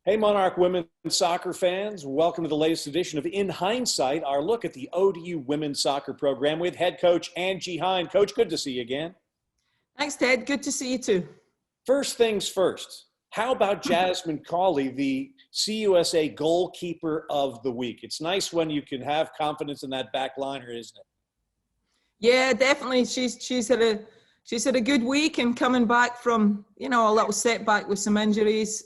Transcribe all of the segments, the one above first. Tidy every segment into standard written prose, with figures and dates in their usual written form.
Hey, Monarch women soccer fans. Welcome to the latest edition of In Hindsight, our look at the ODU women's soccer program with head coach Angie Hind. Coach, good to see you again. Thanks, Ted. Good to see you too. First things first, how about Jasmine Cawley, the CUSA goalkeeper of the week? It's nice when you can have confidence in that back liner, isn't it? Yeah, definitely. She's had a good week, and coming back from a little setback with some injuries.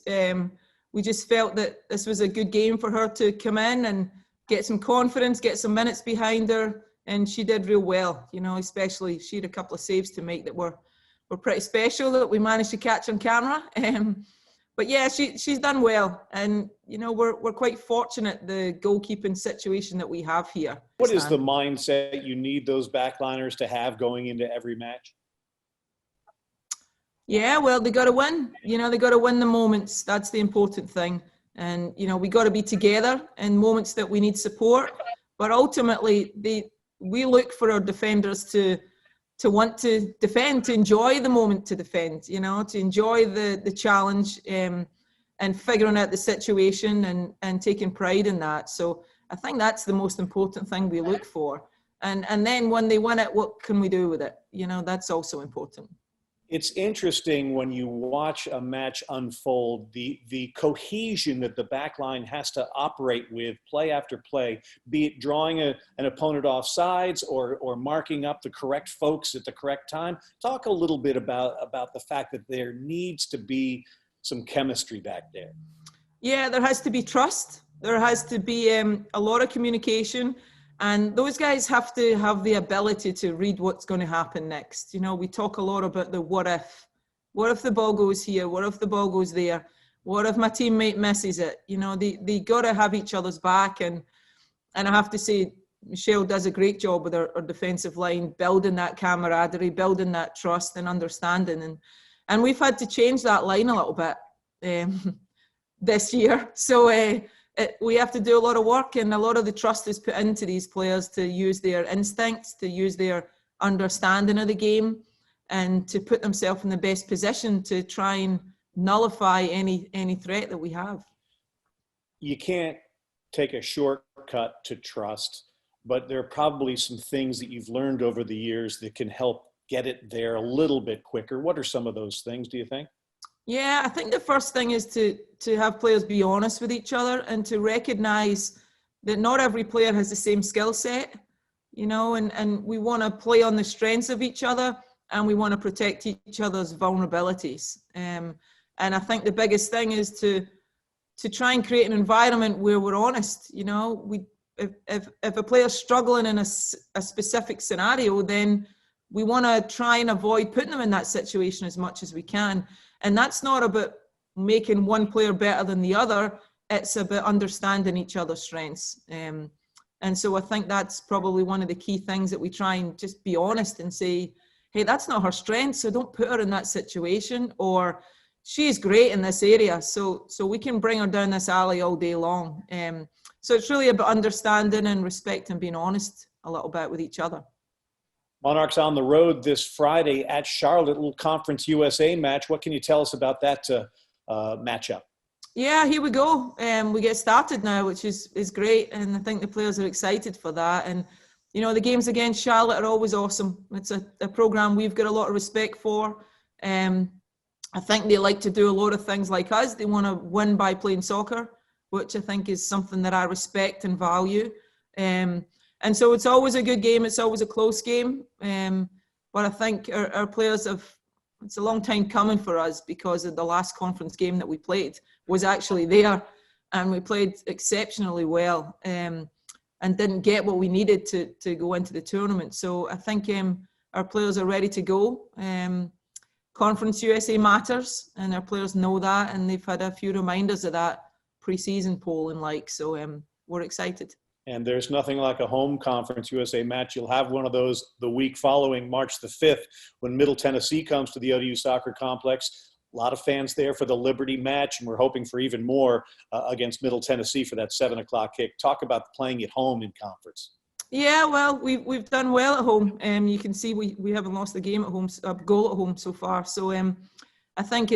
We just felt that this was a good game for her to come in and get some confidence, get some minutes behind her, and she did real well. Especially she had a couple of saves to make that were pretty special that we managed to catch on camera. But yeah, she's done well, and we're quite fortunate the goalkeeping situation that we have here. What is the mindset you need those backliners to have going into every match? Yeah, well, they got to win. They got to win the moments. That's the important thing. And we got to be together in moments that we need support. But ultimately, we look for our defenders to want to defend, to enjoy the moment to defend. To enjoy the challenge and figuring out the situation and taking pride in that. So I think that's the most important thing we look for. And then when they win it, what can we do with it? That's also important. It's interesting when you watch a match unfold, the cohesion that the back line has to operate with play after play, be it drawing an opponent off sides or marking up the correct folks at the correct time. Talk a little bit about the fact that there needs to be some chemistry back there. Yeah, there has to be trust. There has to be a lot of communication. And those guys have to have the ability to read what's going to happen next. We talk a lot about the what if. What if the ball goes here? What if the ball goes there? What if my teammate misses it? They got to have each other's back. And I have to say, Michelle does a great job with our defensive line, building that camaraderie, building that trust and understanding. And we've had to change that line a little bit this year. So we have to do a lot of work, and a lot of the trust is put into these players to use their instincts, to use their understanding of the game, and to put themselves in the best position to try and nullify any threat that we have. You can't take a shortcut to trust, but there are probably some things that you've learned over the years that can help get it there a little bit quicker. What are some of those things, do you think? Yeah, I think the first thing is to have players be honest with each other and to recognize that not every player has the same skill set, and we want to play on the strengths of each other, and we want to protect each other's vulnerabilities. And I think the biggest thing is to try and create an environment where we're honest. If a player's struggling in a specific scenario, then we want to try and avoid putting them in that situation as much as we can. And that's not about making one player better than the other. It's about understanding each other's strengths. And so I think that's probably one of the key things that we try and just be honest and say, hey, that's not her strength, so don't put her in that situation. Or she's great in this area, so we can bring her down this alley all day long. So it's really about understanding and respect and being honest a little bit with each other. Monarchs on the road this Friday at Charlotte, little Conference USA match. What can you tell us about that matchup? Yeah, here we go. We get started now, which is great, and I think the players are excited for that. And the games against Charlotte are always awesome. It's a program we've got a lot of respect for. I think they like to do a lot of things like us. They want to win by playing soccer, which I think is something that I respect and value. And so it's always a good game. It's always a close game. But I think our players it's a long time coming for us because of the last conference game that we played was actually there. And we played exceptionally well and didn't get what we needed to go into the tournament. So I think our players are ready to go. Conference USA matters, and our players know that. And they've had a few reminders of that pre-season polling. So we're excited. And there's nothing like a home Conference USA match. You'll have one of those the week following March the 5th when Middle Tennessee comes to the ODU Soccer Complex. A lot of fans there for the Liberty match, and we're hoping for even more against Middle Tennessee for that 7 o'clock kick. Talk about playing at home in conference. Yeah, well, we've done well at home. You can see we haven't lost a game at home, a goal at home so far. So I think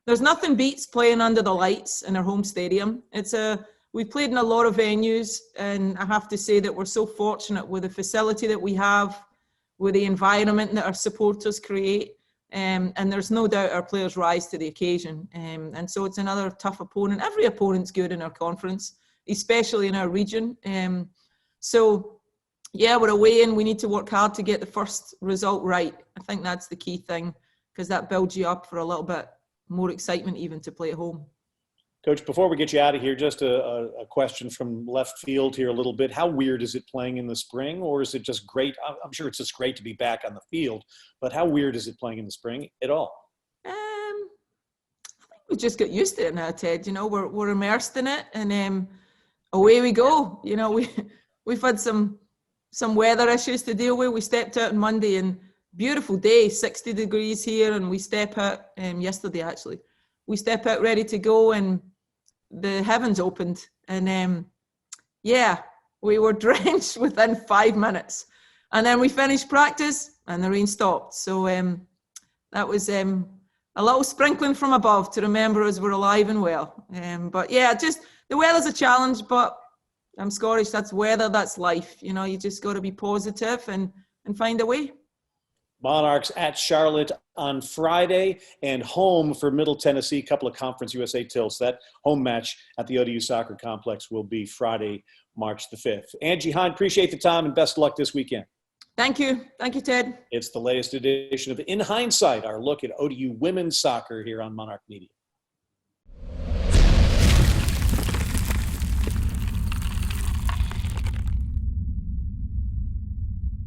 there's nothing beats playing under the lights in our home stadium. We've played in a lot of venues, and I have to say that we're so fortunate with the facility that we have, with the environment that our supporters create. And there's no doubt our players rise to the occasion. And so it's another tough opponent. Every opponent's good in our conference, especially in our region. So, yeah, we're away and we need to work hard to get the first result right. I think that's the key thing, because that builds you up for a little bit more excitement even to play at home. Coach, before we get you out of here, just a question from left field here a little bit. How weird is it playing in the spring, or is it just great? I'm sure it's just great to be back on the field, but how weird is it playing in the spring at all? I think we just got used to it now, Ted. You know, we're immersed in it, and away we go. You know, we've had some weather issues to deal with. We stepped out on Monday and beautiful day, 60 degrees here, and we step out yesterday actually. We step out ready to go, and the heavens opened, and yeah, we were drenched within 5 minutes, and then we finished practice and the rain stopped. So that was a little sprinkling from above to remember us we're alive and well. But yeah, just the weather's a challenge, but I'm Scottish, that's weather, that's life. You know, you just got to be positive and find a way. Monarchs at Charlotte on Friday, and home for Middle Tennessee, couple of Conference USA tilts. That home match at the ODU Soccer Complex will be Friday, March the 5th. Angie Hine, appreciate the time and best of luck this weekend. Thank you. Thank you, Ted. It's the latest edition of In Hindsight, our look at ODU women's soccer here on Monarch Media.